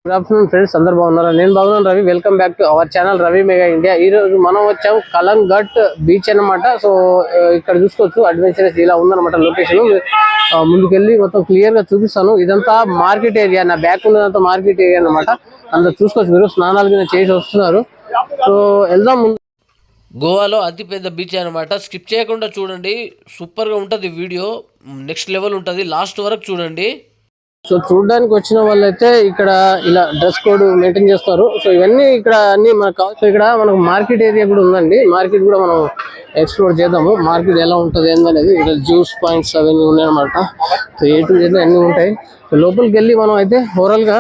Good afternoon friends, అందరు బాగున్నారా? నేను బాగున్నాను. Ravi, welcome back to our channel Ravi mega India. ఈ రోజు మనం వచ్చాం కలంగట్ బీచ్ అన్నమాట. సో ఇక్కడ చూసుకోవచ్చు అడ్వెంచరస్ ఇలా ఉందన్నమాట లొకేషన్. ముందుకెళ్ళి మొత్తం క్లియర్ గా చూపిస్తాను. ఇదంతా మార్కెట్ ఏరియా, నా బ్యాక్ ఉన్నదంతా మార్కెట్ ఏరియా అన్నమాట. అందరు చూసుకోవచ్చు, మీరు స్నానాలు కింద చేసి వస్తున్నారు. సో వెళ్దాం. గోవాలో అతిపెద్ద బీచ్ అనమాట. స్కిప్ చేయకుండా చూడండి, సూపర్గా ఉంటుంది వీడియో, నెక్స్ట్ లెవెల్ ఉంటుంది, లాస్ట్ వరకు చూడండి. సో చూడడానికి వచ్చిన వాళ్ళైతే ఇక్కడ ఇలా డ్రెస్ కోడ్ మెయింటైన్ చేస్తారు. సో ఇవన్నీ ఇక్కడ అన్ని మనకు కావచ్చు. ఇక్కడ మనకు మార్కెట్ ఏరియా కూడా ఉందండి. మార్కెట్ కూడా మనం ఎక్స్ప్లోర్ చేద్దాము. మార్కెట్ ఎలా ఉంటుంది ఏందనేది. ఇక్కడ జ్యూస్ పాయింట్స్ అవన్నీ ఉన్నాయన్నమాట. సో ఏ టు జెడ్ అన్నీ ఉంటాయి. సో లోపలికి వెళ్ళి మనం అయితే ఓవరాల్ గా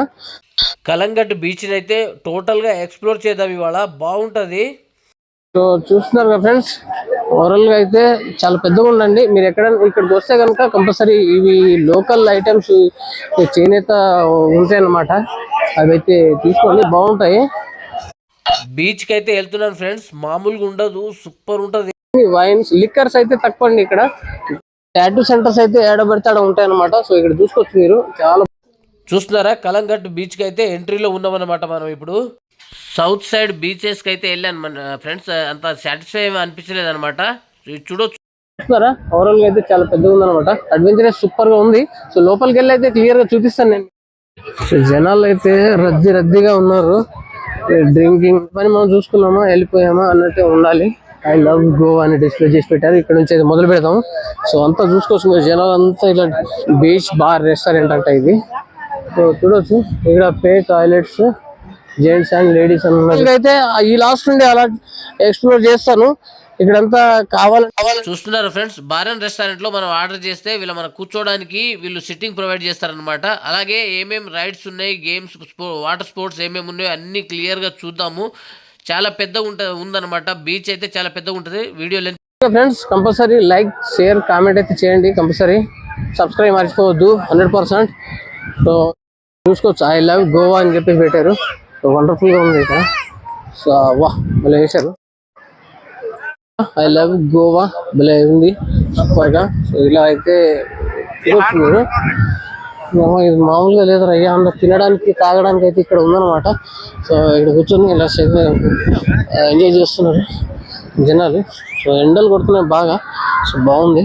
కలంగట్ బీచ్ అయితే టోటల్ గా ఎక్స్ప్లోర్ చేద్దాం. ఇవాళ బాగుంటది. సో చూస్తున్నారు కదా ఫ్రెండ్స్, ఓవరాల్ గా అయితే చాలా పెద్దగా ఉండండి. మీరు ఇక్కడికి వస్తే కనుక కంపల్సరీ ఇవి లోకల్ ఐటమ్స్ చేనేత ఉంటాయి అన్నమాట. అవి అయితే తీసుకోండి, బాగుంటాయి. బీచ్ కి అయితే వెళ్తున్నాను ఫ్రెండ్స్, మామూలుగా ఉండదు, సూపర్ ఉంటది. వైన్స్, లిక్కర్స్ అయితే తక్కువ అండి. ఇక్కడ టాటూ సెంటర్స్ అయితే ఏడబెడతాడ ఉంటాయి అన్నమాట. సో ఇక్కడ చూసుకోవచ్చు మీరు. చాలా చూస్తున్నారా, కలంగట్ బీచ్ కి అయితే ఎంట్రీలో ఉన్నామన్నమాట. మనం ఇప్పుడు సౌత్ సైడ్ బీచెస్ కి అయితే వెళ్ళాను మన ఫ్రెండ్స్. అంత సాటిస్ఫై అనిపించలేదు అనమాట. చూడొచ్చు, చూస్తున్నారా, ఓవరాల్ గా అయితే చాలా పెద్దగా ఉందన్నమాట. అడ్వెంచరస్ సూపర్ గా ఉంది. సో లోపలికి వెళ్ళి అయితే క్లియర్ గా చూపిస్తాను నేను. సో జనాలు అయితే రద్దీగా ఉన్నారు. డ్రింకింగ్ పని మనం చూసుకున్నామా, వెళ్ళిపోయామా అన్నట్టే ఉండాలి. ఐ లవ్ గోవా అని డిస్ప్లే చేసి పెట్టారు. ఇక్కడ నుంచి అయితే మొదలు పెడతాము. సో అంతా చూసుకోవచ్చు, జనాలు అంతా ఇలా బీచ్ బార్ రెస్టారెంట్ అంట ఇది. సో చూడొచ్చు, ఇక్కడ pay toilets gents and ladies అని అయితే ఈ లాస్ట్ నుండి అలా ఎక్స్ప్లోర్ చేస్తాను. ఇక్కడంతా కావాలని చూస్తున్నారు ఫ్రెండ్స్, బార్ అండ్ రెస్టారెంట్ లో మనం ఆర్డర్ చేస్తే వీళ్ళు మన కూర్చోడానికి వీళ్ళు సిట్టింగ్ ప్రొవైడ్ చేస్తారనమాట. అలాగే ఏమేమి రైడ్స్ ఉన్నాయి, గేమ్స్, వాటర్ స్పోర్ట్స్ ఏమేమి ఉన్నాయో అన్ని క్లియర్ గా చూద్దాము. చాలా పెద్దగా ఉందన్నమాట. బీచ్ అయితే చాలా పెద్దగా ఉంటుంది. Video length friends, compulsory like, share, comment అయితే చేయండి. కంపల్సరీ సబ్స్క్రైబ్ మర్చిపోవద్దు 100%. సో చూసుకోవచ్చు, ఐ లవ్ గోవా అని చెప్పేసి పెట్టారు. సో వండర్ఫుల్ గా ఉంది ఇక్కడ. సో వా భలే వేశారు. ఐ లవ్ గోవా భలే ఉంది, సూపర్ గా. సో ఇలా అయితే చూడొచ్చు మీరు. ఇది మామూలుగా లేదు అయ్యా, అందరూ తినడానికి తాగడానికి అయితే ఇక్కడ ఉందన్నమాట. సో ఇక్కడ కూర్చొని ఇలా ఎంజాయ్ చేస్తున్నారు జనాలు. సో ఎండలు కొడుతున్నాయి బాగా. సో బాగుంది.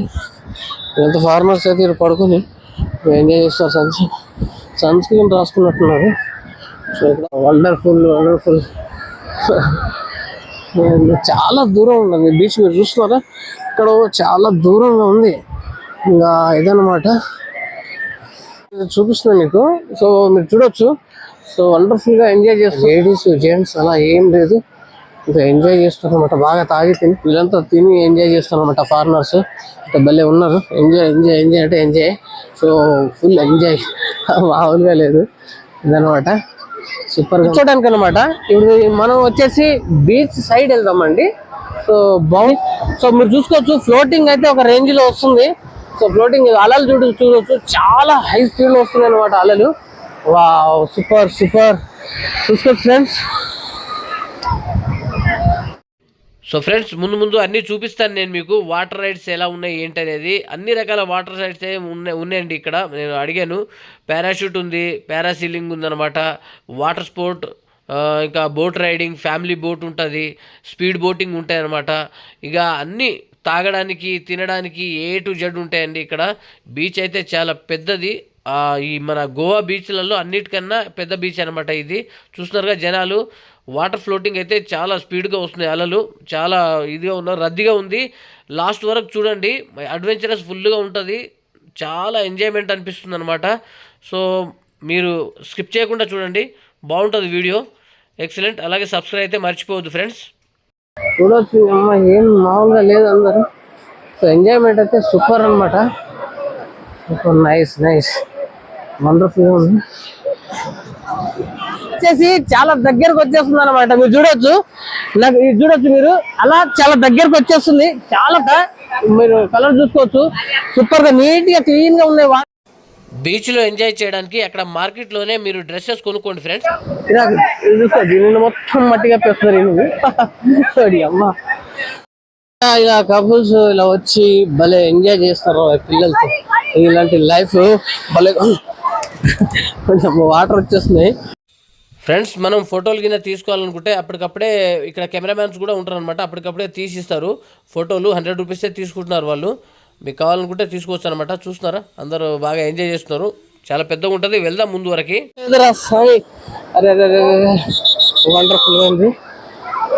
ఎంత ఫార్మర్స్ అయితే ఇక్కడ పడుకొని ఎంజాయ్ చేస్తారు. సన్ స్క్రీన్ రాసుకున్నట్టున్నారు. సో ఇక్కడ వండర్ఫుల్ చాలా దూరం ఉందండి బీచ్. మీరు చూస్తున్నారా, ఇక్కడ చాలా దూరంగా ఉంది. ఇంకా ఇదన్నమాట చూపిస్తున్నాను మీకు. సో మీరు చూడొచ్చు. సో వండర్ఫుల్ గా ఎంజాయ్ చేస్తారు. లేడీస్ జెంట్స్ అలా ఏం లేదు, ఇంకా ఎంజాయ్ చేస్తారు అనమాట. బాగా తాగి తిని వీళ్ళంతా తిని ఎంజాయ్ చేస్తారు అనమాట. ఫారినర్స్ ఇంకా భలే ఉన్నారు. ఎంజాయ్ అంటే ఎంజాయ్. సో ఫుల్ ఎంజాయ్, మామూలుగా లేదు ఇదనమాట. సూపర్ గా కూర్చోడానికి అనమాట. ఇప్పుడు మనం వచ్చేసి బీచ్ సైడ్ వెళ్దామండి. సో బాగుంది. సో మీరు చూసుకోవచ్చు, ఫ్లోటింగ్ అయితే ఒక రేంజ్ లో వస్తుంది. సో ఫ్లోటింగ్ అలలు చూడొచ్చు, చాలా హై స్పీడ్ లో వస్తుంది అనమాట అలలు. వావ్, సూపర్ చూసుకోవచ్చు ఫ్రెండ్స్. సో ఫ్రెండ్స్, ముందు అన్నీ చూపిస్తాను నేను మీకు. వాటర్ రైడ్స్ ఎలా ఉన్నాయి ఏంటి అనేది. అన్ని రకాల వాటర్ రైడ్స్ ఉన్నాయండి ఇక్కడ. నేను అడిగాను. పారాషూట్ ఉంది, పారాసీలింగ్ ఉందన్నమాట, వాటర్ స్పోర్ట్, ఇంకా బోట్ రైడింగ్, ఫ్యామిలీ బోట్ ఉంటుంది, స్పీడ్ బోటింగ్ ఉంటాయి అన్నమాట. ఇక అన్నీ తాగడానికి తినడానికి ఏ టు జెడ్ ఉంటాయండి ఇక్కడ. బీచ్ అయితే చాలా పెద్దది. ఈ మన గోవా బీచ్లలో అన్నిటికన్నా పెద్ద బీచ్ అనమాట ఇది. చూస్తున్నారుగా జనాలు. వాటర్ ఫ్లోటింగ్ అయితే చాలా స్పీడ్గా వస్తున్నాయి అలలు. చాలా ఇదిగా ఉన్నారు, రద్దీగా ఉంది. లాస్ట్ వరకు చూడండి, అడ్వెంచరస్ ఫుల్గా ఉంటుంది. చాలా ఎంజాయ్మెంట్ అనిపిస్తుంది అనమాట. సో మీరు స్కిప్ చేయకుండా చూడండి, బాగుంటుంది వీడియో, ఎక్సలెంట్. అలాగే సబ్స్క్రైబ్ అయితే మర్చిపోవద్దు ఫ్రెండ్స్. చూడొచ్చు, అమ్మ ఏం మామూలుగా లేదు అందరు. సో ఎంజాయ్మెంట్ అయితే సూపర్ అనమాట. సూపర్ నైస్ వండర్ఫుల్ గా ఉంది. వచ్చేసి చాలా దగ్గరకు వచ్చేస్తుంది అనమాట. మీరు చూడొచ్చు, నాకు ఇది చూడొచ్చు మీరు. అలా చాలా దగ్గరకు వచ్చేస్తుంది. చాలా మీరు కలర్ చూసుకోవచ్చు, సూపర్ గా నీట్ గా క్లీన్ గా ఉన్నాయి. బీచ్ లో ఎంజాయ్ చేయడానికి అక్కడ మార్కెట్ లోనే మీరు డ్రెస్సెస్ కొనుక్కోండి ఫ్రెండ్స్. చూసుకోవచ్చు, నిన్ను మొత్తం మట్టిగా పెస్తున్నారు అమ్మ. ఇలా కపుల్స్ ఇలా వచ్చి భలే ఎంజాయ్ చేస్తారు పిల్లలతో. ఇలాంటి లైఫ్ భలే. కొంచెం వాటర్ వచ్చేస్తున్నాయి. ఫ్రెండ్స్ మనం ఫోటోలు కింద తీసుకోవాలనుకుంటే అప్పటికప్పుడే ఇక్కడ కెమెరామ్యాన్స్ కూడా ఉంటారు అనమాట. అప్పటికప్పుడే తీసిస్తారు ఫోటోలు. 100 రూపీసే తీసుకుంటున్నారు వాళ్ళు. మీకు కావాలనుకుంటే తీసుకోవచ్చు అనమాట. చూస్తున్నారా, అందరూ బాగా ఎంజాయ్ చేస్తున్నారు. చాలా పెద్దగా ఉంటుంది. వెళ్దాం ముందు వరకు. అరే అరే అరే వండర్ఫుల్గా ఉంది.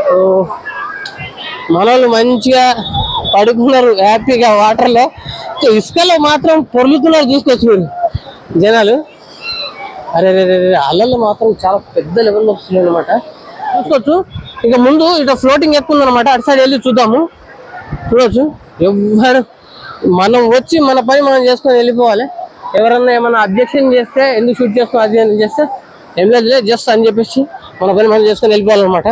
సో మనోళ్ళు మంచిగా పడుకున్నారు హ్యాపీగా వాటర్లో. సో ఇసుకలో మాత్రం పొర్లుతున్నారు, చూసుకోవచ్చు మీరు జనాలు. అరే రే అల్లలు మాత్రం చాలా పెద్ద లెవెల్లో వస్తున్నాయి అనమాట, చూసుకోవచ్చు. ఇక ముందు ఇక ఫ్లోటింగ్ ఎక్కువ ఉందన్నమాట, అటు సైడ్ వెళ్ళి చూద్దాము. చూడవచ్చు, ఎవ్వరు మనం వచ్చి మన పని మనం చేసుకొని వెళ్ళిపోవాలి. ఎవరన్నా ఏమన్నా అబ్జెక్షన్ చేస్తే ఎందుకు షూట్ చేస్తాం అది అని చేస్తే ఏం లేదు, జస్ట్ అని చెప్పేసి మన పని మనం చేసుకొని వెళ్ళిపోవాలన్నమాట.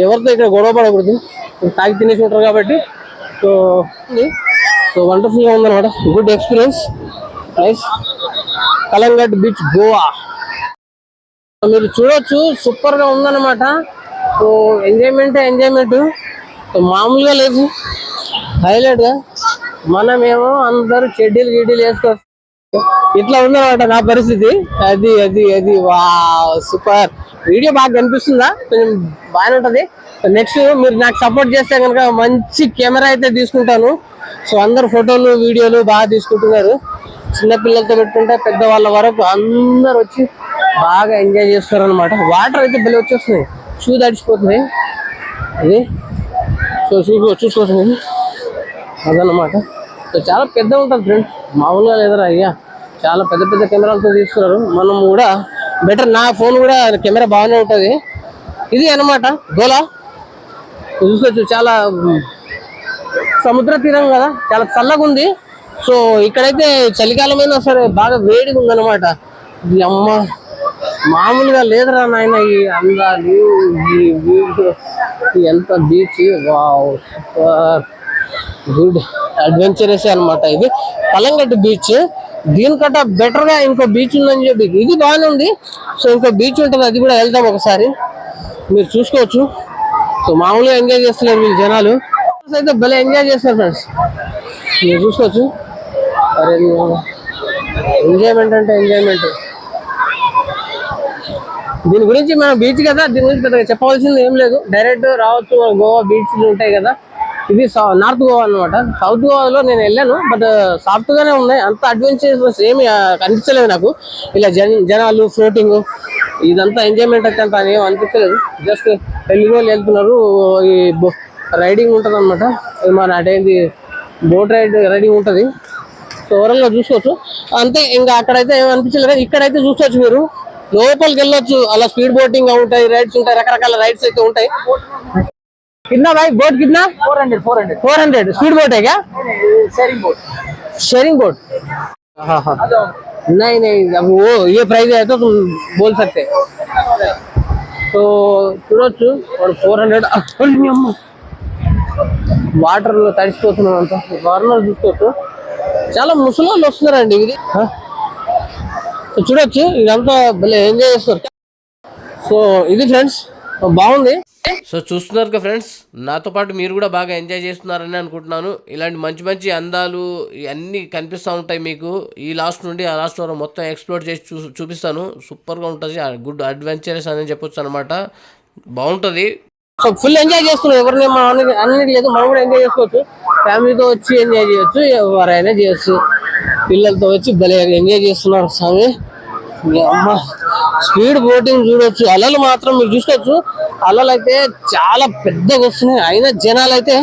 ఎవరితో ఇక్కడ గొడవ పడకూడదు, తాగి తినేసి ఉంటారు కాబట్టి. సో సో వండర్ఫుల్గా ఉందన్నమాట, good experience, nice. Calangute beach, Goa మీరు చూడొచ్చు, సూపర్గా ఉందన్నమాట. సో ఎంజాయ్మెంట్ మామూలుగా లేదు, హైలైట్గా. మనమేమో అందరూ చెడ్డీలు గిడ్డీలు వేసుకోవచ్చు, ఇట్లా ఉందన్నమాట నా పరిస్థితి. అది అది అది వా సూపర్. వీడియో బాగా కనిపిస్తుందా? కొంచెం బాగానే ఉంటుంది. నెక్స్ట్ మీరు నాకు సపోర్ట్ చేస్తే కనుక మంచి కెమెరా అయితే తీసుకుంటాను. సో అందరు ఫోటోలు వీడియోలు బాగా తీసుకుంటున్నారు. చిన్నపిల్లలతో పెట్టుకుంటే పెద్దవాళ్ళ వరకు అందరు వచ్చి బాగా ఎంజాయ్ చేస్తారు అనమాట. వాటర్ అయితే బలి వచ్చేస్తున్నాయి, షూ తడిచిపోతుంది అది. సో చూసుకోవచ్చు అదన్నమాట. సో చాలా పెద్ద ఉంటుంది ఫ్రెండ్స్, మామూలుగా లేదరా అయ్యా. చాలా పెద్ద పెద్ద కెమెరాలతో తీసుకున్నారు. మనం కూడా బెటర్, నా ఫోన్ కూడా కెమెరా బాగానే ఉంటుంది. ఇది అన్నమాట గోలా. చూసుకోవచ్చు, చాలా సముద్ర తీరం కదా, చాలా చల్లగా ఉంది. సో ఇక్కడైతే చలికాలమైనా సరే బాగా వేడిగా ఉందన్నమాట. ఇది అమ్మ మామూలుగా లేదురా నాయన. ఈ అందాలు, ఈ వ్యూ, ఎంత beach, wow super good adventurous అనమాట. ఇది కలంగట్ బీచ్. దీనికంటే బెటర్ గా ఇంకో బీచ్ ఉందని చెప్పి ఇది బాగానే ఉంది. సో ఇంకో బీచ్ ఉంటుంది, అది కూడా వెళ్తాం ఒకసారి, మీరు చూసుకోవచ్చు. సో మామూలుగా ఎంజాయ్ చేస్తున్నారు వీళ్ళు జనాలు అయితే, భలే ఎంజాయ్ చేస్తారు ఫ్రెండ్స్, మీరు చూసుకోవచ్చు. అరే ఎంజాయ్మెంట్ అంటే ఎంజాయ్మెంట్. దీని గురించి మనం బీచ్ కదా, దీని గురించి పెద్దగా చెప్పవలసింది ఏం లేదు, డైరెక్ట్ రావచ్చు. గోవా బీచ్లు ఉంటాయి కదా, ఇది నార్త్ గోవా అనమాట. సౌత్ గోవాలో నేను వెళ్ళాను, బట్ సాఫ్ట్ గానే ఉన్నాయి, అంత అడ్వెంచరస్ ఏమి అనిపించలేదు నాకు. ఇలా జనాలు ఫ్లోటింగ్ ఇదంతా ఎంజాయ్మెంట్ అయితే అంత ఏం అనిపించలేదు. జస్ట్ పెళ్లి రోజులు వెళ్తున్నారు, ఈ రైడింగ్ ఉంటుంది అనమాట. మన అటేంది బోట్ రైడింగ్ ఉంటుంది. సో ఓవరాల్గా చూసుకోవచ్చు అంతే. ఇంకా అక్కడైతే ఏం అనిపించలేదు. ఇక్కడైతే చూసుకోవచ్చు, మీరు లోపలికి వెళ్ళొచ్చు. అలా స్పీడ్ బోటింగ్ ఉంటాయి, రైడ్స్ ఉంటాయి, రకరకాల రైడ్స్ అయితే ఉంటాయి. कितना भाई बोट कितना? 400 स्पीड बोट है क्या? शेयरिंग बोट हाँ हाँ नहीं अब वो ये प्राइस है तो तुम बोल सकते. సో చూడొచ్చు 400 వాటర్లో తడిసిపోతున్నాం అంతా. కార్నర్ చూసుకోవచ్చు, చాలా ముసలోళ్ళు వస్తున్నారండి ఇది. చూడొచ్చు, ఇదంతా భలే ఎంజాయ్ చేస్తారు. సో ఇది ఫ్రెండ్స్, బాగుంది. సో చూస్తున్నారు కదా ఫ్రెండ్స్, నాతో పాటు మీరు కూడా బాగా ఎంజాయ్ చేస్తున్నారని అనుకుంటున్నాను. ఇలాంటి మంచి మంచి అందాలు ఇవన్నీ కనిపిస్తూ ఉంటాయి మీకు. ఈ లాస్ట్ నుండి ఆ లాస్ట్ వరకు మొత్తం ఎక్స్ప్లోర్ చేసి చూపిస్తాను. సూపర్గా ఉంటుంది, గుడ్ అడ్వెంచరస్ అని చెప్పొచ్చు అనమాట. బాగుంటుంది. సో ఫుల్ ఎంజాయ్ చేస్తున్నాం. ఎవరిని అన్నిటి లేదు, మనం కూడా ఎంజాయ్ చేసుకోవచ్చు. ఫ్యామిలీతో వచ్చి ఎంజాయ్ చేయొచ్చు, ఎవరైనా చేయొచ్చు. పిల్లలతో వచ్చి భలే ఎంజాయ్ చేస్తున్నారు స్వామి. అమ్మ స్పీడ్ బోటింగ్ చూడొచ్చు. అలలు మాత్రం మీరు చూసుకోవచ్చు, అలలు అయితే చాలా పెద్దగా వస్తున్నాయి. అయినా జనాలు అయితే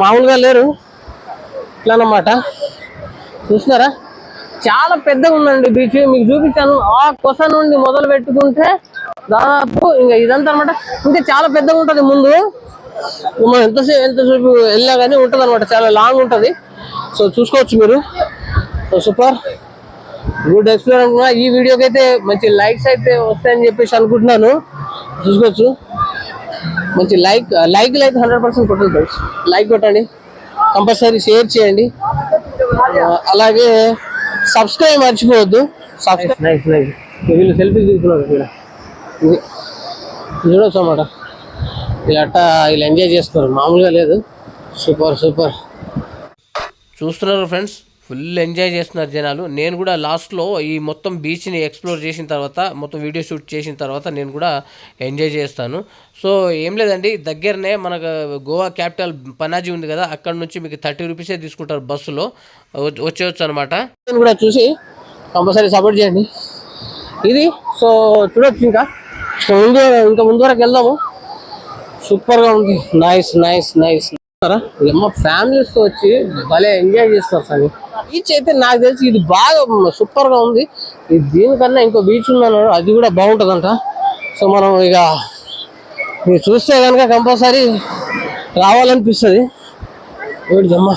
మామూలుగా లేరు. ఇట్లా అన్నమాట, చూస్తున్నారా, చాలా పెద్దగా ఉందండి బీచ్. మీకు చూపించాను, ఆ కొస నుండి మొదలు పెట్టుకుంటే దాదాపు ఇంకా ఇదంతా అనమాట. ఇంకా చాలా పెద్దగా ఉంటుంది. ముందు మనం ఎంతసేపు వెళ్ళినా కానీ ఉంటుంది అనమాట, చాలా లాంగ్ ఉంటుంది. సో చూసుకోవచ్చు మీరు. So super good experience. ఈ వీడియోకి అయితే మంచి లైక్స్ అయితే వస్తాయని చెప్పేసి అనుకుంటున్నాను. చూసుకోవచ్చు, మంచి లైక్లు అయితే 100% కొట్టండి ఫ్రెండ్స్. లైక్ కొట్టండి, కంపల్సరీ షేర్ చేయండి, అలాగే సబ్స్క్రైబ్ మర్చిపోవద్దు. సబ్స్క్రైబ్ వీళ్ళు సెల్ఫీ తీసుకున్నారు ఇక్కడ, ఇది చూడవచ్చు అన్నమాట. ఇలా ఎంజాయ్ చేస్తారు, మామూలుగా లేదు. Super super. చూస్తున్నారు ఫ్రెండ్స్, ఫుల్ ఎంజాయ్ చేస్తున్నారు జనాలు. నేను కూడా లాస్ట్లో ఈ మొత్తం బీచ్ని ఎక్స్ప్లోర్ చేసిన తర్వాత, మొత్తం వీడియో షూట్ చేసిన తర్వాత నేను కూడా ఎంజాయ్ చేస్తాను. సో ఏం లేదండి, దగ్గరనే మనకు గోవా క్యాపిటల్ పనాజీ ఉంది కదా, అక్కడ నుంచి మీకు 30 రూపీసే తీసుకుంటారు బస్సులో వచ్చేయచ్చు అనమాట. నేను కూడా చూసి కంపల్సరీ సపోర్ట్ చేయండి. ఇది సో చూడొచ్చు. ఇంకా ముందు వరకు వెళ్దాము. సూపర్గా ఉంది. Nice nice nice. మా ఫ్యామిలీస్తో వచ్చి భలే ఎంజాయ్ చేస్తారు సార్. బీచ్ అయితే నాకు తెలిసి ఇది బాగా సూపర్గా ఉంది. ఇది దీనికన్నా ఇంకో బీచ్ ఉందన్నాడు, అది కూడా బాగుంటుందంట. సో మనం ఇక మీరు చూస్తే కనుక కంపల్సరీ రావాలనిపిస్తుంది. అమ్మ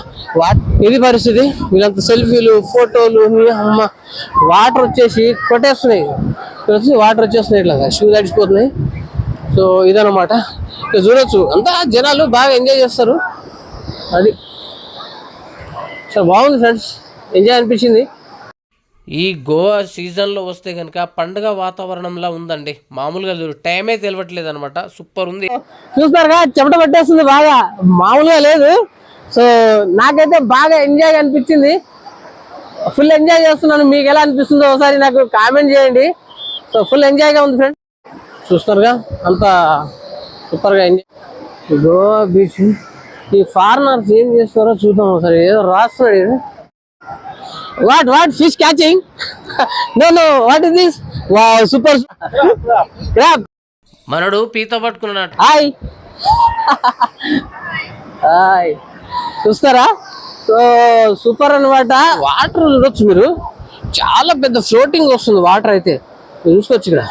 ఇది పరిస్థితి. వీళ్ళంత సెల్ఫీలు, ఫోటోలు, అమ్మ వాటర్ వచ్చేసి కొట్టేస్తున్నాయి. వాటర్ వచ్చేస్తున్నాయి, ఇట్లా షూ తడిచిపోతున్నాయి. సో ఇదన్నమాట. ఇక చూడొచ్చు, అంతా జనాలు బాగా ఎంజాయ్ చేస్తారు. అది సో బాగుంది ఫ్రెండ్స్, ఎంజాయ్ అనిపించింది. ఈ గోవా సీజన్లో వస్తే కనుక పండుగ వాతావరణంలా ఉందండి. మామూలుగా టైమే తెలియట్లేదు అనమాట. సూపర్ ఉంది. చూస్తారుగా, చెమట పట్టేస్తుంది బాగా, మామూలుగా లేదు. సో నాకైతే బాగా ఎంజాయ్ అనిపించింది. ఫుల్ ఎంజాయ్ చేస్తున్నాను. మీకు ఎలా అనిపిస్తుందో ఒకసారి నాకు కామెంట్ చేయండి. సో ఫుల్ ఎంజాయ్గా ఉంది ఫ్రెండ్స్. చూస్తారుగా, అంతా సూపర్గా ఎంజాయ్. గోవా బీచ్. ఈ ఫారినర్స్ ఏం చేస్తారో చూద్దాం ఒకసారి. ఏదో రాస్తున్నాడు. What fish catching? No what is this? Wow, super crab. మనడు పీత పట్టుకున్నాడు. Hi hi. చూస్తారా? సో సూపర్ అన్నమాట. వాటర్ చూడొచ్చు మీరు, చాలా పెద్ద ఫ్లోటింగ్ వస్తుంది వాటర్ అయితే. చూసుకోవచ్చు ఇక్కడ.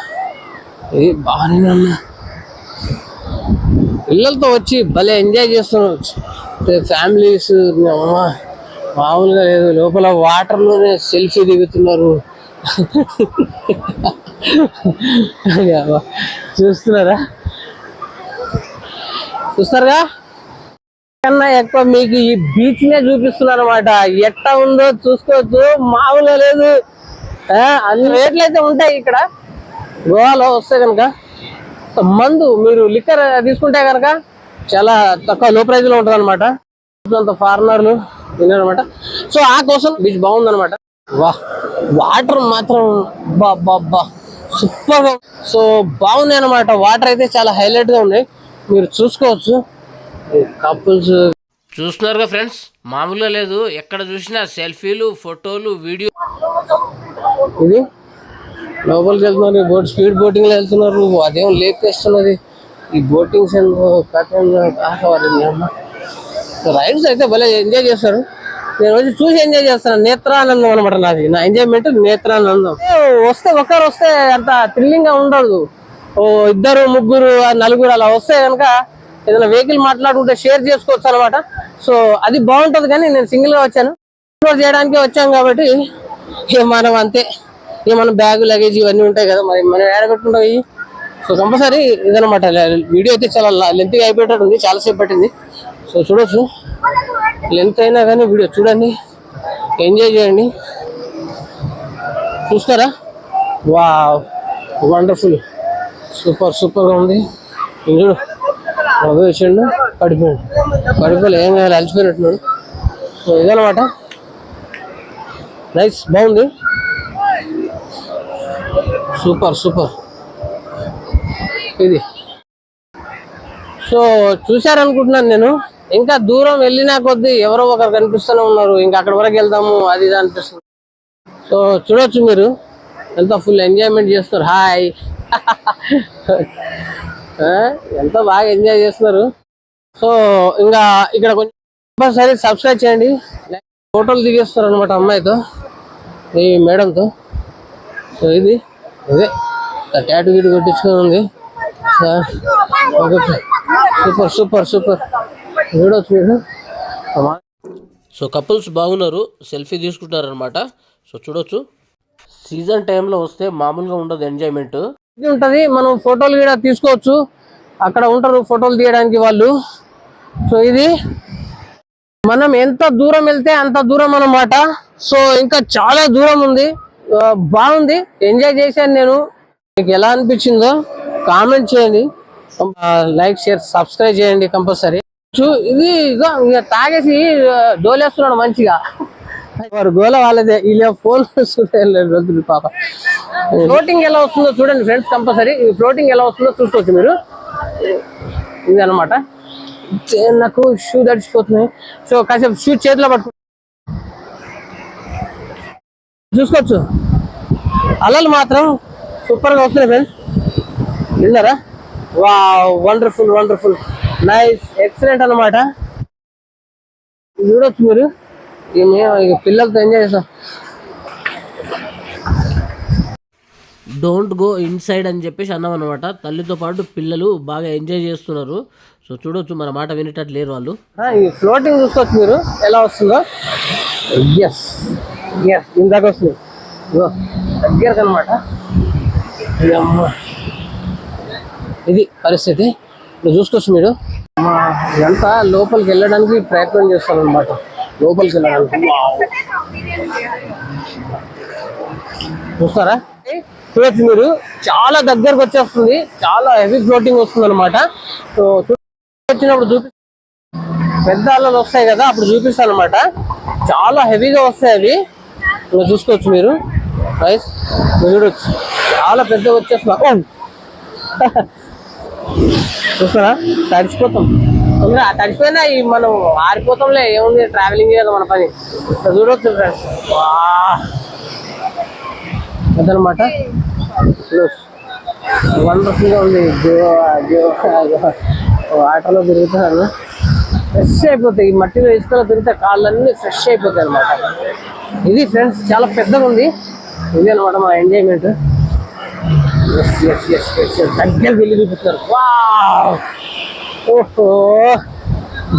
ఇది బాగానే ఉన్నా. పిల్లలతో వచ్చి భలే ఎంజాయ్ చేస్తున్నారు ఫ్యామిలీస్. మామూలుగా లేదు. లోపల వాటర్లోనే సెల్ఫీ దిగుతున్నారు. చూస్తారుగా, కన్నా ఎక్కువ మీకు ఈ బీచ్ నే చూపిస్తున్నారు అనమాట. ఎట్లా ఉందో చూసుకోవచ్చు, మామూలుగా లేదు. అన్ని రేట్లు అయితే ఉంటాయి ఇక్కడ గోవాలో వస్తే కనుక. మందు మీరు లిక్కర్ తీసుకుంటే కనుక చాలా తక్కువ, లో ప్రైజ్ లో ఉంటుంది అనమాట. అంత ఫారినర్లు తిన్నారనమాట. సో ఆ కోసం బీచ్ బాగుందనమాట. వాటర్ మాత్రం బా సూపర్. సో బాగుంది అనమాట. వాటర్ అయితే చాలా హైలైట్ గా ఉన్నాయి, మీరు చూసుకోవచ్చు. కపుల్స్ చూస్తున్నారుగా ఫ్రెండ్స్, మామూలుగా లేదు. ఎక్కడ చూసినా సెల్ఫీలు, ఫోటోలు, వీడియో. ఇది లోపలికి వెళ్తున్నారు, స్పీడ్ బోటింగ్ లో వెళ్తున్నారు. అదేం లేక్ వేస్తున్నది. ఈ బోటింగ్స్ రైడ్స్ అయితే భలే ఎంజాయ్ చేస్తారు. నేను వచ్చి చూసి ఎంజాయ్ చేస్తాను. నేత్రానందం అనమాట నాది. నా ఎంజాయ్మెంట్ నేత్రానందం. వస్తే ఒక్కరు వస్తే అంత థ్రిల్లింగ్ గా ఉండదు. ఇద్దరు, ముగ్గురు, నలుగురు అలా వస్తే కనుక ఏదైనా వెహికల్ మాట్లాడుకుంటే షేర్ చేసుకోవచ్చు అనమాట. సో అది బాగుంటుంది. కానీ నేను సింగిల్ గా వచ్చాను, ఎక్స్ప్లోర్ చేయడానికి వచ్చాం కాబట్టి మనం అంతే. మన బ్యాగ్, లగేజ్ ఇవన్నీ ఉంటాయి కదా, మరి మనం ఏడగట్టుకుంటాం. సో కంపల్సరీ ఇదనమాట. వీడియో అయితే చాలా లెంత్గా అయిపోయేటట్టు ఉంది, చాలాసేపు పట్టింది. సో చూడొచ్చు, లెంత్ అయినా కానీ వీడియో చూడండి, ఎంజాయ్ చేయండి. చూస్తారా? వావ్, వండర్ఫుల్, సూపర్గా ఉంది. చూడు, వచ్చాడు, పడిపోలే, ఏం కావాలి, అలసిపోయినట్టున్నాడు. సో ఇదనమాట. నైస్, బాగుంది, సూపర్ ఇది. సో చూశారనుకుంటున్నాను నేను. ఇంకా దూరం వెళ్ళినా కొద్దీ ఎవరో ఒకరు కనిపిస్తూనే ఉన్నారు. ఇంకా అక్కడ వరకు వెళ్దాము, అది ఇది అనిపిస్తుంది. సో చూడొచ్చు మీరు, ఎంత ఫుల్ ఎంజాయ్మెంట్ చేస్తున్నారు. హాయ్. ఎంత బాగా ఎంజాయ్ చేస్తున్నారు. సో ఇంకా ఇక్కడ కొంచెం కంపల్సరీ సబ్స్క్రైబ్ చేయండి. ఫోటోలు దిగేస్తారు అనమాట అమ్మాయితో, ఈ మేడంతో. సో ఇది ఇదే ట్యాటూ గిట్టు కొట్టించుకొని ఉంది. సూపర్ చూడొచ్చు మీరు. సో కపుల్స్ బాగున్నారు, సెల్ఫీ తీసుకుంటున్నారు అనమాట. సో చూడొచ్చు, సీజన్ టైంలో వస్తే మామూలుగా ఉండదు ఎంజాయ్మెంట్ ఉంటుంది. మనం ఫోటోలు కూడా తీసుకోవచ్చు, అక్కడ ఉంటారు ఫోటోలు తీయడానికి వాళ్ళు. సో ఇది మనం ఎంత దూరం వెళ్తే అంత దూరం అన్నమాట. సో ఇంకా చాలా దూరం ఉంది. బాగుంది, ఎంజాయ్ చేశాను నేను. మీకు ఎలా అనిపించిందో కామెంట్ చేయండి, లైక్, షేర్, సబ్స్క్రైబ్ చేయండి కంపల్సరీ. ఇది ఇక తాగేసి డోలేస్తున్నాడు మంచిగా. వారు గోల వాళ్ళదే, వీళ్ళ ఫోన్ రోజులు పాప. ఫ్లోటింగ్ ఎలా వస్తుందో చూడండి ఫ్రెండ్స్, కంపల్సరీ ఫ్లోటింగ్ ఎలా వస్తుందో చూసుకోవచ్చు మీరు. ఇది అనమాట. నాకు షూ తడిచిపోతున్నాయి, సో కాసేపు షూ చేతిలో పట్టుకో చూసుకోవచ్చు. అలలు మాత్రం సూపర్ గా వస్తున్నాయి ఫ్రెండ్స్, విన్నారా? వా, వండర్ఫుల్ వండర్ఫుల్, నైస్, ఎక్సలెంట్ అనమాట. చూడొచ్చు మీరు, మేము పిల్లలతో ఎంజాయ్ చేస్తాం. డోంట్ గో ఇన్సైడ్ అని చెప్పేసి అన్నాం అనమాట. తల్లితో పాటు పిల్లలు బాగా ఎంజాయ్ చేస్తున్నారు. సో చూడొచ్చు, మన మాట వినేటట్లు లేరు వాళ్ళు. ఈ ఫ్లోటింగ్ చూసుకోవచ్చు మీరు ఎలా వస్తుందో. ఎస్ ఎస్, ఇందాక వస్తుంది దగ్గరకు అనమాట. ఇది పరిస్థితి, ఇప్పుడు చూసుకోవచ్చు మీరు. ఇదంతా లోపలికి వెళ్ళడానికి ప్రయత్నం చేస్తాను అనమాట, లోపలికి వెళ్ళడానికి. చూస్తారా, చూడొచ్చు మీరు, చాలా దగ్గరకు వచ్చేస్తుంది, చాలా హెవీ ఫ్లోటింగ్ వస్తుంది అనమాట. సో వచ్చినప్పుడు పెద్ద అలలు వస్తాయి కదా, అప్పుడు చూపిస్తాను అనమాట. చాలా హెవీగా వస్తాయి అవి, ఇంకా చూసుకోవచ్చు మీరు. రైస్ చూడొచ్చు, చాలా పెద్దగా వచ్చేస్తున్నా. చూస్తారా, తడిచిపోతాం. తడిచిపోయినా మనం ఆరిపోతాంలే, ఏముంది, ట్రావెలింగ్ కదా మన పని. చూడొచ్చు ఫ్రెండ్స్, అదనమాట. వండర్ఫుల్ గా ఉంది. వాటర్లో తిరుగుతాను, ఫ్రెష్ అయిపోతాయి. ఈ మట్టిలో ఇసుకలో తిరిగితే కాళ్ళన్నీ ఫ్రెష్ అయిపోతాయి అనమాట. ఇది ఫ్రెండ్స్ చాలా పెద్దగా ఉంది. ఇది అనమాట మా ఎంజాయ్మెంట్. దగ్గరికి వెళ్ళి చూపిస్తారు. వావ్, ఓహో,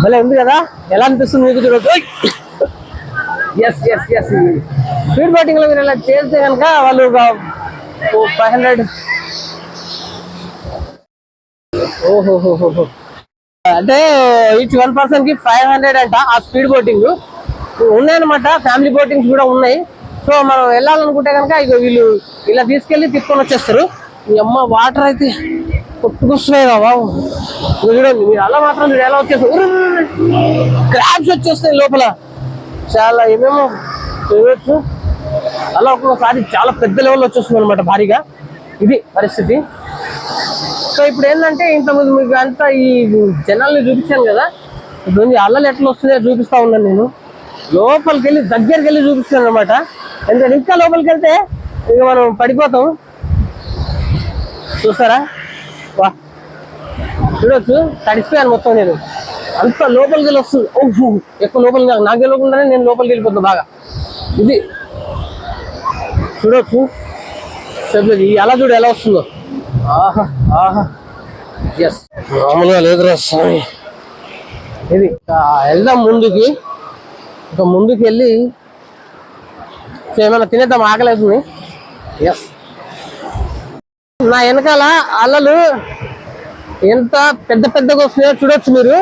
భలే ఉంది కదా, ఎలా అనిపిస్తుంది మీకు చూడొచ్చు. Yes yes yes, speed boating లో మీరు ఇలా చేస్తే కనుక వాళ్ళు 500. ఓహోహోహో, అంటే ఈచ్ 1 person కి 500 అంట. ఆ స్పీడ్ బోటింగ్ ఉన్నాయన్నమాట, ఫ్యామిలీ బోటింగ్స్ కూడా ఉన్నాయి. సో మనం వెళ్ళాలనుకుంటే కనుక ఇక వీళ్ళు ఇలా తీసుకెళ్ళి తిప్పుకొని వచ్చేస్తారు. ఈ అమ్మ వాటర్ అయితే కొట్టుకొస్తున్నాయి కదా బాబు. చూడండి మీరు, అలా మాత్రం మీరు ఎలా వచ్చేస్తారు, క్రాబ్స్ వచ్చేస్తాయి లోపల, చాలా ఏమేమో చూడవచ్చు. అలా ఒక్కొక్కసారి చాలా పెద్ద లెవెల్లో వచ్చేస్తుంది అనమాట, భారీగా. ఇది పరిస్థితి. సో ఇప్పుడు ఏంటంటే, ఇంతకుముందు మీకు అంతా ఈ జనాల్ని చూపించాను కదా, ఇప్పుడు అల్లలు ఎట్లా వస్తున్నాయో చూపిస్తా ఉన్నాను నేను. లోపలికి వెళ్ళి దగ్గరికి వెళ్ళి చూపిస్తాను అనమాట. ఎందుకంటే ఇంకా లోపలికి వెళ్తే ఇక మనం పడిపోతాం. చూస్తారా, వా, చూడొచ్చు, తడిసిపోయాను మొత్తం నేను. అంత లోపలికి వెళ్ళి వస్తుంది. ఓహో, ఎక్కువ లోపలికి నాకు తెలియకుండానే నేను లోపలికి వెళ్ళిపోతాను బాగా. ఇది చూడొచ్చు, ఈ అలా చూడు ఎలా వస్తుందో. ఆహా ఆహా, ఎస్, మామూలుగా లేదురా స్వామి. ఇది వెళ్దాం ముందుకి, ఇక ముందుకు వెళ్ళి ఏమైనా తినేద్దాం, ఆకలేస్తుంది. ఎస్, నా వెనకాల అలలు ఎంత పెద్ద పెద్దగా వస్తున్నాయో చూడొచ్చు మీరు.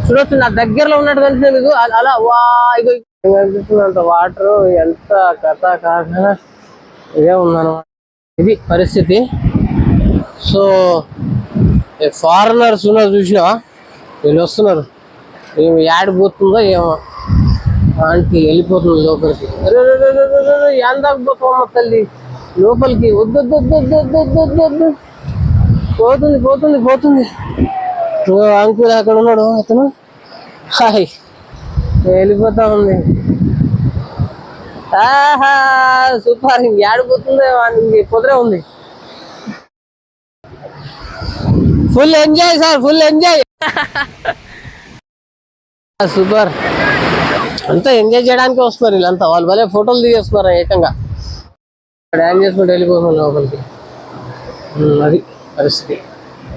చూడొచ్చు, నా దగ్గరలో ఉన్నట్టు కనిపిస్తుంది మీకు అలా. వా, ఇగో కనిపిస్తున్నంత వాటర్, ఎంత కథ కాక ఇదే ఉందన్నమాట. ఇది పరిస్థితి. సో ఫారినర్స్ ఉన్నారు చూసినా, వీళ్ళు వస్తున్నారు. ఏమి యాడిపోతుందో ఏమో, ఆంటీ వెళ్ళిపోతుంది లోపలికి. ఎందాకపోతామమ్మ తల్లి లోపలికి. వద్దు వద్దు వద్దు వద్దు వద్దు వద్దు వద్దు, పోతుంది పోతుంది పోతుంది. అంకుల్ అక్కడ ఉన్నాడు, అతను హాయ్ వెళ్ళిపోతా ఉంది. ఆహా, సూపర్. ఏడిపోతుందో కుదరే ఉంది. Full enjoy sir, full enjoy. Super. అంతా ఎంజాయ్ చేయడానికి వస్తున్నారు వీళ్ళంతా. వాళ్ళు భలే ఫోటోలు దిగేస్తున్నారు ఏకంగా, డ్యాన్స్ చేసుకుంటూ వెళ్ళిపోతున్నారు లోపలికి. అది పరిస్థితి,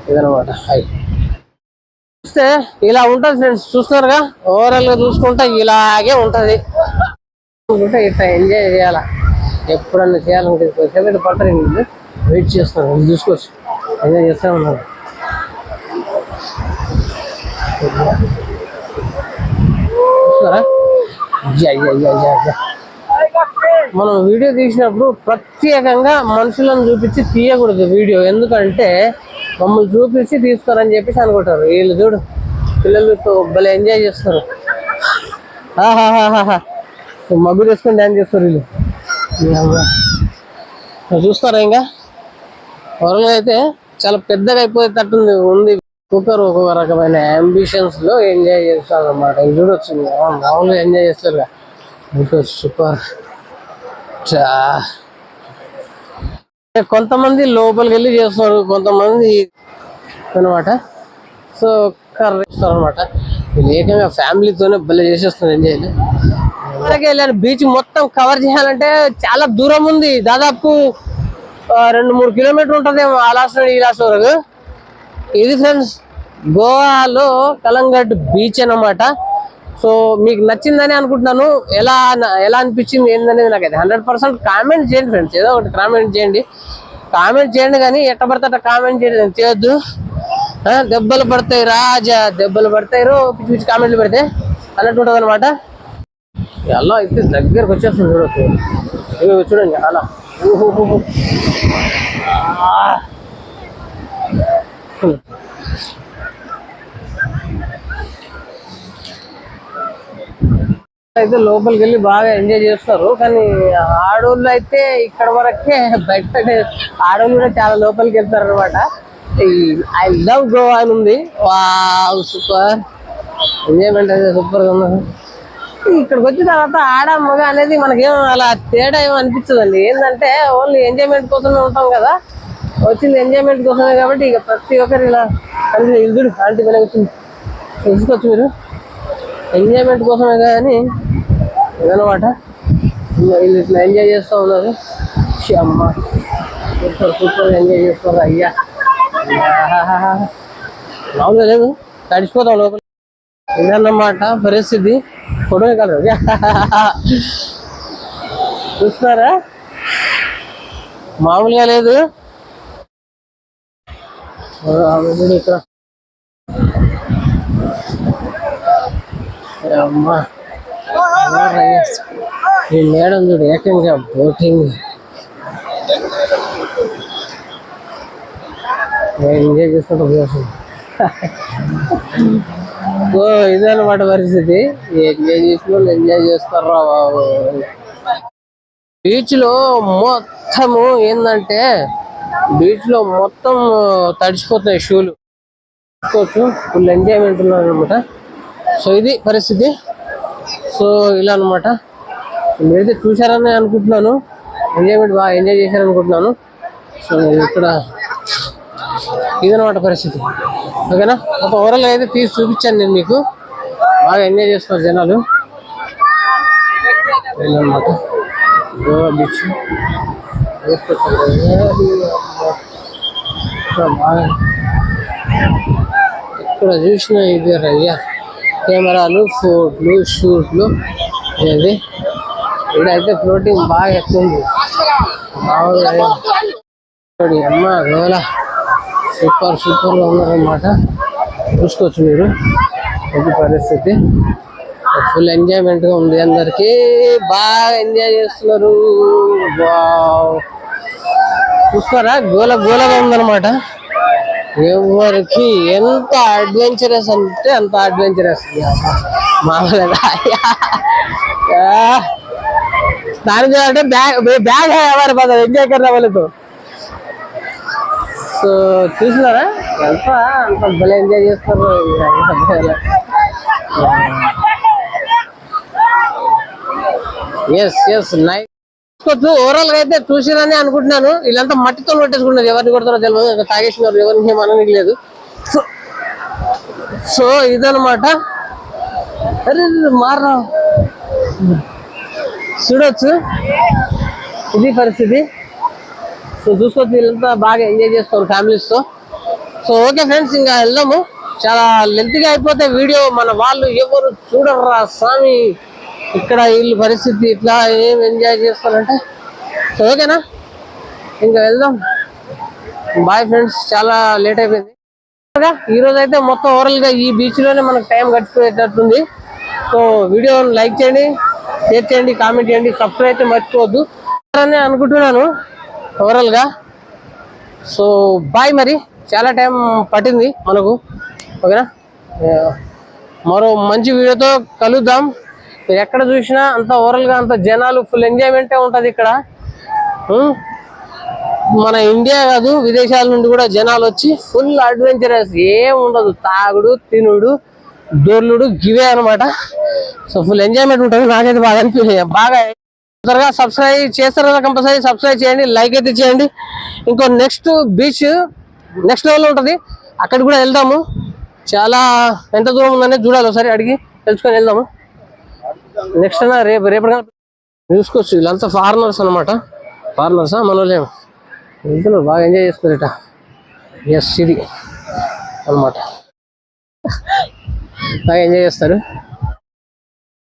ఇదనమాట. హాయ్, చూస్తే ఇలా ఉంటుంది ఫ్రెండ్స్, చూస్తున్నారుగా. ఓవరాల్ గా చూసుకుంటే ఇలాగే ఉంటది. ఇట్లా ఎంజాయ్ చేయాలా, ఎప్పుడన్నా చేయాలనుకుంటే పట్టరు. వెయిట్ చేస్తున్నారు, చూసుకోవచ్చు, ఎంజాయ్ చేస్తూ ఉన్నారు. చూస్తారా, మనం వీడియో తీసినప్పుడు ప్రత్యేకంగా మనుషులను చూపించి తీయకూడదు వీడియో. ఎందుకంటే మమ్మల్ని చూపించి తీస్తారని చెప్పేసి అనుకుంటారు. వీళ్ళు చూడు, పిల్లలతో భలే ఎంజాయ్ చేస్తారు. ఆహాహాహా, మగ్గులు వేసుకొని డ్యాన్స్ చేస్తారు వీళ్ళు. చూస్తారా ఇంకా వరల్డ్ అయితే చాలా పెద్దగా అయిపోయేటట్టుంది ఉంది. ఒక్కొక్కరు ఒక్కొక్క రకమైన అంబిషన్స్ లో ఎంజాయ్ చేస్తారు అన్నమాట. ఇది చూడొచ్చు మామూలుగా ఎంజాయ్ చేస్తారు. సూపర్. కొంతమంది లోపలికి వెళ్ళి చేస్తున్నారు, కొంతమంది అనమాట. సో చేస్తారు అనమాట. ఇది ఏకంగా ఫ్యామిలీతోనే భలే చేసేస్తున్నారు ఎంజాయ్. వరకు వెళ్ళాను. బీచ్ మొత్తం కవర్ చేయాలంటే చాలా దూరం ఉంది, దాదాపు 2-3 కిలోమీటర్లు ఉంటుందేమో ఆ లాస్ట్ నుండి ఈ లాస్ట్ వరకు. ఇది ఫ్రెండ్స్ గోవాలో కలంగట్ బీచ్ అన్నమాట. సో మీకు నచ్చిందని అనుకుంటున్నాను. ఎలా అనిపించింది ఏందనేది నాకైతే 100% కామెంట్ చేయండి ఫ్రెండ్స్. ఏదో ఒకటి కామెంట్ చేయండి కానీ ఎట్ట పడితే అట్ట కామెంట్ చేయొద్దు. దెబ్బలు పడతాయి రాజా, దెబ్బలు పడతాయి పిచ్చి పిచ్చి కామెంట్లు పెడితే అన్నట్టు ఉంటుంది అనమాట. అలా అయితే దగ్గరకు వచ్చేస్తుంది చూడవచ్చు. చూడండి అలా అయితే లోపలికి వెళ్ళి బాగా ఎంజాయ్ చేస్తారు. కానీ ఆడోళ్ళు అయితే ఇక్కడ వరకే, బయట ఆడోళ్ళు కూడా చాలా లోపలికి వెళ్తారు అనమాట. ఐ లవ్ గోవా అని ఉంది. వావ్ సూపర్ ఎంజాయ్మెంట్ అయితే సూపర్ గా ఉన్నారు. ఇక్కడికి వచ్చిన తర్వాత ఆడ మగ అనేది మనకేం అలా తేడా ఏమో అనిపించదండి. ఏంటంటే ఓన్లీ ఎంజాయ్మెంట్ కోసమే ఉంటాం కదా, వచ్చింది ఎంజాయ్మెంట్ కోసమే కాబట్టి ఇక ప్రతి ఒక్కరు ఇలా అంటే ఇల్లుడు ఆంటీ పిల్లలు వచ్చింది తెలుసుకోవచ్చు మీరు. ఎంజాయ్మెంట్ కోసమే కానీ ఇదనమాట. వీళ్ళు ఇట్లా ఎంజాయ్ చేస్తూ ఉన్నారు. అమ్మ సూపర్ ఎంజాయ్ చేస్తారు. అయ్యా మామూలుగా లేదు, తడిచిపోతాం లోపల. ఇదన్నమాట పరిస్థితి. ఫోటో కలరు చూస్తున్నారా, మామూలుగా లేదు. ఇక్కడ అమ్మా ఈ మేడం చూడు ఏకంగా బోటింగ్ ఎంజాయ్ చేసుకుంటూ ఓ ఇదన్నమాట పరిస్థితి. ఎంజాయ్ చేసిన వాళ్ళు ఎంజాయ్ చేస్తారా బాబు. బీచ్ లో మొత్తము ఏంటంటే బీచ్ లో మొత్తం తడిచిపోతాయి షూలు. ఫుల్ ఎంజాయ్మెంట్ ఉన్నారు అనమాట. సో ఇది పరిస్థితి. సో ఇలా అనమాట. మీరైతే చూసారని అనుకుంటున్నాను, ఎంజాయ్మెంట్ బాగా ఎంజాయ్ చేశారనుకుంటున్నాను. సో ఇక్కడ ఇదనమాట పరిస్థితి. ఓకేనా, ఒక ఓవరాల్ అయితే తీసి చూపించాను నేను మీకు. బాగా ఎంజాయ్ చేస్తున్నారు జనాలు అనమాట. గోవా బీచ్ బాగా ఇక్కడ చూసిన ఇది రయ్యా కెమెరాలు, ఫోటోలు, షూట్లు. ఇది ఇక్కడైతే ఫ్లోటింగ్ బాగా ఎక్కువ ఉంది. అమ్మ గోలా సూపర్ గా ఉన్నారనమాట. చూసుకోవచ్చు మీరు. ఇది పరిస్థితి. ఫుల్ ఎంజాయ్మెంట్ గా ఉంది, అందరికి బాగా ఎంజాయ్ చేస్తున్నారు. చూస్తారా గోలగా ఉందన్నమాట. ఎవరికి ఎంత అడ్వెంచరస్ అంటే అంత అడ్వెంచరస్. మామూలుగా దాని అంటే బ్యాగ్ హమారే పాస్ ఎంజాయ్ కర్నా వాళ్ళతో. సో చూసినారా అంత భలే ఎంజాయ్ చేస్తారు. Yes nice. ఓవరాల్ గా అయితే చూసిరని అనుకుంటున్నాను. వీళ్ళంతా మట్టితో కొట్టేసుకుంటారు, ఎవరిని కొడతారో తెలియదు, తాగేసినారు, ఎవరిని ఏమనడానికి లేదు. సో ఇదనమాట. అరే మారా చూడొచ్చు, ఇది పరిస్థితి. సో చూసుకోవచ్చు, వీళ్ళంతా బాగా ఎంజాయ్ చేస్తారు ఫ్యామిలీస్తో. సో ఓకే ఫ్రెండ్స్, ఇంకా వెళ్దాము. చాలా లెంత్గా అయిపోతే వీడియో మన వాళ్ళు ఎవరు చూడర్రా స్వామి. ఇక్కడ వీళ్ళ పరిస్థితి ఇట్లా ఏం ఎంజాయ్ చేస్తారంటే. సో ఓకేనా, ఇంకా వెళ్దాం. బాయ్ ఫ్రెండ్స్, చాలా లేట్ అయిపోయింది. ఈరోజు అయితే మొత్తం ఓవరాల్గా ఈ బీచ్లోనే మనకు టైం గడిచిపోయేటట్టుంది. సో వీడియోని లైక్ చేయండి, షేర్ చేయండి, కామెంట్ చేయండి, సబ్స్క్రైబ్ అయితే మర్చిపోవద్దు అని అనుకుంటున్నాను ఓవరాల్గా. So bye. మరి చాలా టైం పట్టింది మనకు. ఓకేనా, మరో మంచి వీడియోతో కలుద్దాం. మీరు ఎక్కడ చూసినా అంత ఓవరాల్గా అంత జనాలు ఫుల్ ఎంజాయ్మెంటే ఉంటుంది ఇక్కడ. మన ఇండియా కాదు విదేశాల నుండి కూడా జనాలు వచ్చి ఫుల్ అడ్వెంచరస్, ఏం ఉండదు, తాగుడు తినుడు దొర్లుడు గివే అనమాట. సో ఫుల్ ఎంజాయ్మెంట్ ఉంటుంది. నాకైతే బాగా అనిపించింది. బాగా త్వరగా సబ్స్క్రైబ్ చేస్తారు కదా, కంపల్సరీ సబ్స్క్రైబ్ చేయండి, లైక్ అయితే చేయండి. ఇంకో నెక్స్ట్ బీచ్ నెక్స్ట్ లెవెల్ ఉంటుంది, అక్కడికి కూడా వెళ్దాము. చాలా ఎంత దూరం ఉందనే చూడాలి, ఒకసారి అడిగి తెలుసుకొని వెళ్దాము. నెక్స్ట్ అన్నా రేపటిగా చూసుకోవచ్చు. వీళ్ళంతా ఫారినర్స్ అనమాట. ఫారినర్సా మన వాళ్ళేమో వెళ్తున్నారు, బాగా ఎంజాయ్ చేస్తున్నారు ఇట. ఎస్ ఇది అనమాట, బాగా ఎంజాయ్ చేస్తారు.